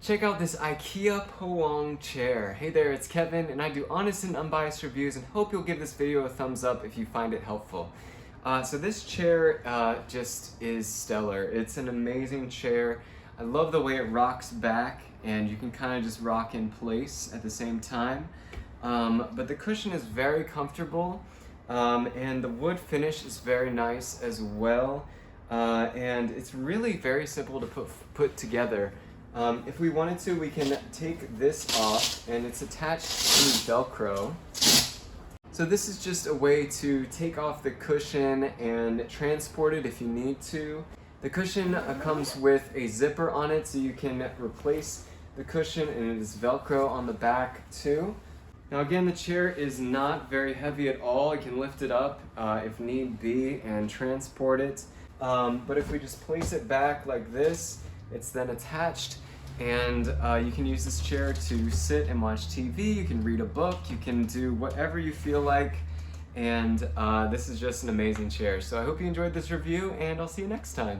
Check out this IKEA Poang chair. Hey there, it's Kevin, and I do honest and unbiased reviews, and hope you'll give this video a thumbs up if you find it helpful. So this chair just is stellar. It's an amazing chair. I love the way it rocks back, and you can kind of just rock in place at the same time. But the cushion is very comfortable, and the wood finish is very nice as well. And it's really very simple to put together. If we wanted to, we can take this off, and it's attached to Velcro. So this is just a way to take off the cushion and transport it if you need to. The cushion comes with a zipper on it, so you can replace the cushion, and it is Velcro on the back too. Now again, the chair is not very heavy at all. You can lift it up if need be and transport it. But if we just place it back like this, it's then attached, and you can use this chair to sit and watch TV, you can read a book, you can do whatever you feel like, and this is just an amazing chair. So I hope you enjoyed this review, and I'll see you next time.